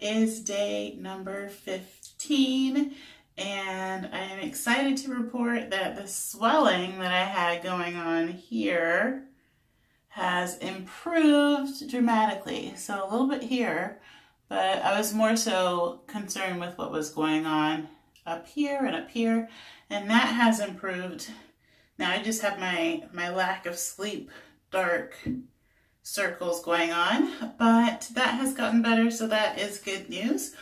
is day number 15, and I am excited to report that the swelling that I had going on here has improved dramatically. So a little bit here, but I was more so concerned with what was going on up here, and that has improved. Now I just have my lack of sleep, dark circles going on, but that has gotten better, so that is good news.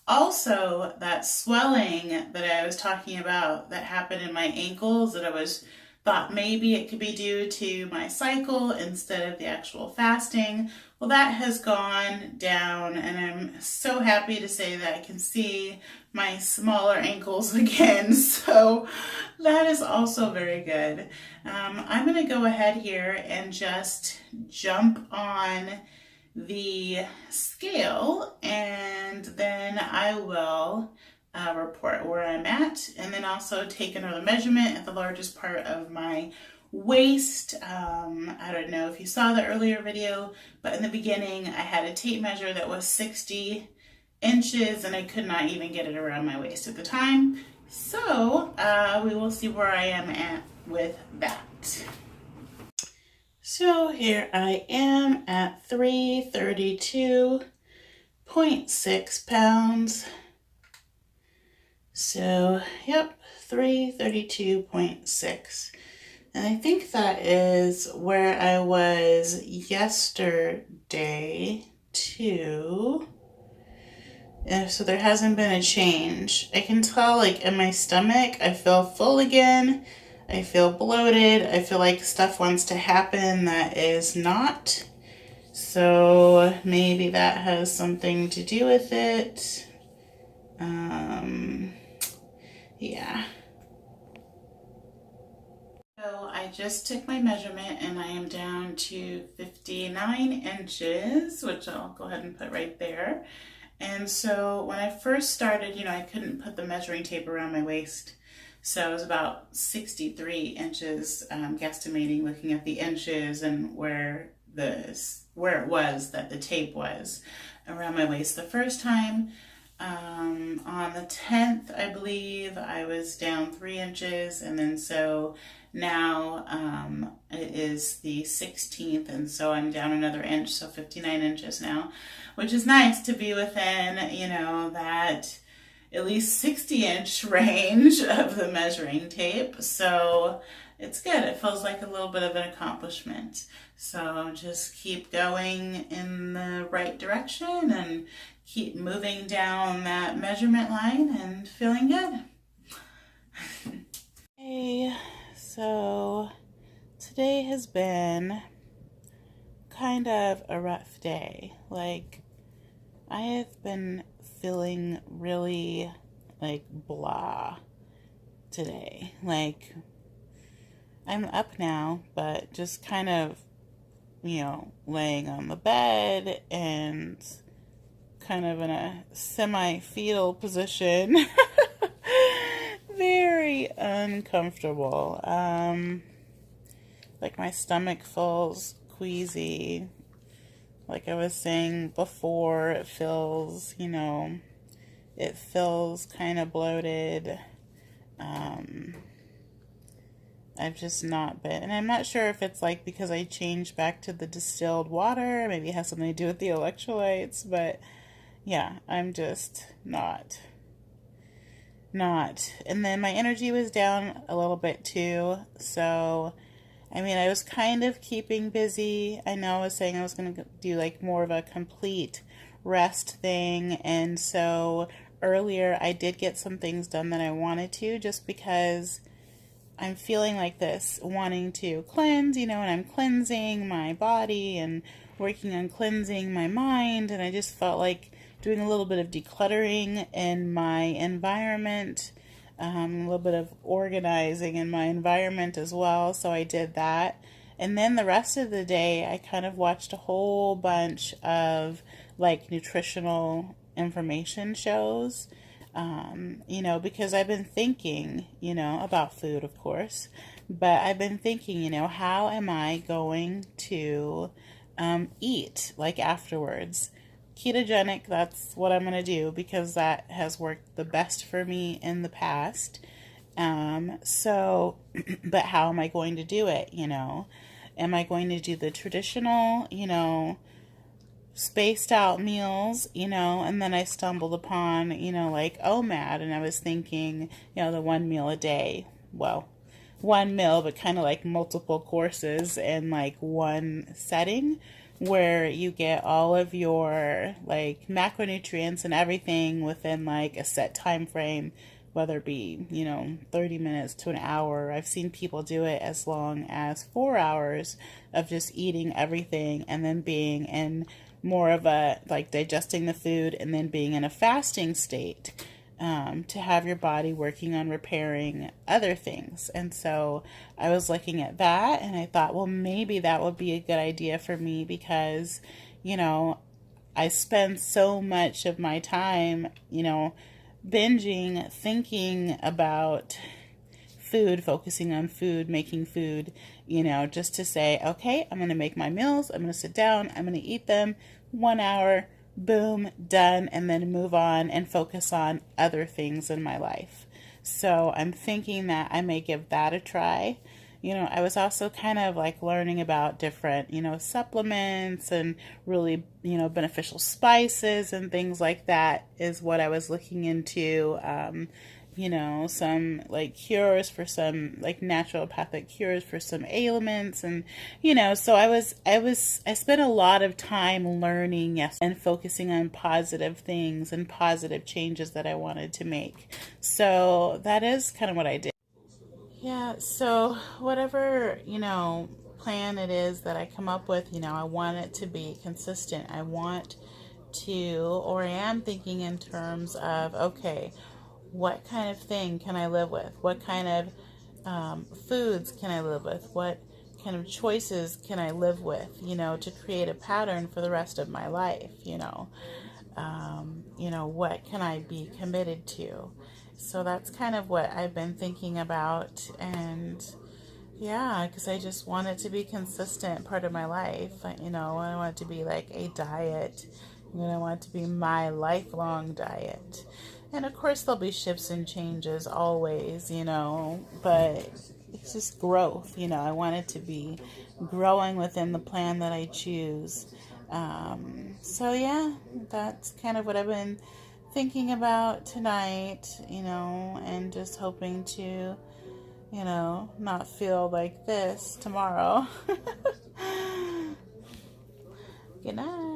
Also, that swelling that I was talking about that happened in my ankles, that I was thought maybe it could be due to my cycle instead of the actual fasting. Well, that has gone down, and I'm so happy to say that I can see my smaller ankles again. So that is also very good. I'm going to go ahead here and just jump on the scale, and then I will report where I'm at, and then also take another measurement at the largest part of my waist. I don't know if you saw the earlier video, but in the beginning I had a tape measure that was 60 inches and I could not even get it around my waist at the time. So we will see where I am at with that. So here I am at 332.6 pounds. So, yep, 332.6. And I think that is where I was yesterday too. And so there hasn't been a change. I can tell, like, in my stomach, I feel full again. I feel bloated. I feel like stuff wants to happen that is not. So maybe that has something to do with it. Yeah. So I just took my measurement and I am down to 59 inches, which I'll go ahead and put right there. And so when I first started, I couldn't put the measuring tape around my waist. So it was about 63 inches, guesstimating, looking at the inches and where it was that the tape was around my waist the first time. On the 10th, I believe, I was down 3 inches, and then so now it is the 16th, and so I'm down another inch, so 59 inches now, which is nice to be within, that at least 60-inch range of the measuring tape. So it's good. It feels like a little bit of an accomplishment. So just keep going in the right direction and keep moving down that measurement line and feeling good. Hey, so today has been kind of a rough day. Like, I have been feeling really blah today. Like, I'm up now, but just kind of, laying on the bed and kind of in a semi-fetal position. Very uncomfortable. Like, my stomach feels queasy. Like I was saying before, it feels kind of bloated. I've just not been, and I'm not sure if it's like because I changed back to the distilled water, maybe it has something to do with the electrolytes, but yeah, I'm just not. And then my energy was down a little bit too, so I was kind of keeping busy. I know I was saying I was going to do like more of a complete rest thing, and so earlier I did get some things done that I wanted to, just because I'm feeling like this, wanting to cleanse, and I'm cleansing my body and working on cleansing my mind, and I just felt like doing a little bit of decluttering in my environment, a little bit of organizing in my environment as well, so I did that. And then the rest of the day, I kind of watched a whole bunch of nutritional information shows, because I've been thinking, about food, of course, but I've been thinking, how am I going to eat afterwards? ketogenic, that's what I'm going to do because that has worked the best for me in the past. So, but how am I going to do it? Am I going to do the traditional, spaced out meals, and then I stumbled upon, like OMAD, and I was thinking, the one meal a day. Well, one meal, but kind of like multiple courses in like one setting where you get all of your like macronutrients and everything within like a set time frame, whether it be, 30 minutes to an hour. I've seen people do it as long as 4 hours of just eating everything and then being in more of a like digesting the food and then being in a fasting state, to have your body working on repairing other things. And so I was looking at that and I thought, well, maybe that would be a good idea for me because, I spend so much of my time, binging, thinking about food, focusing on food, making food, just to say, okay, I'm going to make my meals, I'm going to sit down, I'm going to eat them, 1 hour, boom, done, and then move on and focus on other things in my life. So I'm thinking that I may give that a try. I was also kind of like learning about different, supplements and really, beneficial spices and things like that is what I was looking into. Some like cures for some like naturopathic cures for some ailments, and so I spent a lot of time learning, yes, and focusing on positive things and positive changes that I wanted to make. So that is kind of what I did. Yeah, so whatever, plan it is that I come up with, I want it to be consistent. I want to, or I am thinking in terms of, okay, what kind of thing can I live with? What kind of foods can I live with? What kind of choices can I live with, to create a pattern for the rest of my life, what can I be committed to? So that's kind of what I've been thinking about. And yeah, because I just want it to be consistent part of my life. I want it to be like a diet. I want it to be my lifelong diet. And of course, there'll be shifts and changes always, but it's just growth. I want it to be growing within the plan that I choose. So yeah, that's kind of what I've been thinking about tonight, and just hoping to, not feel like this tomorrow. Good night.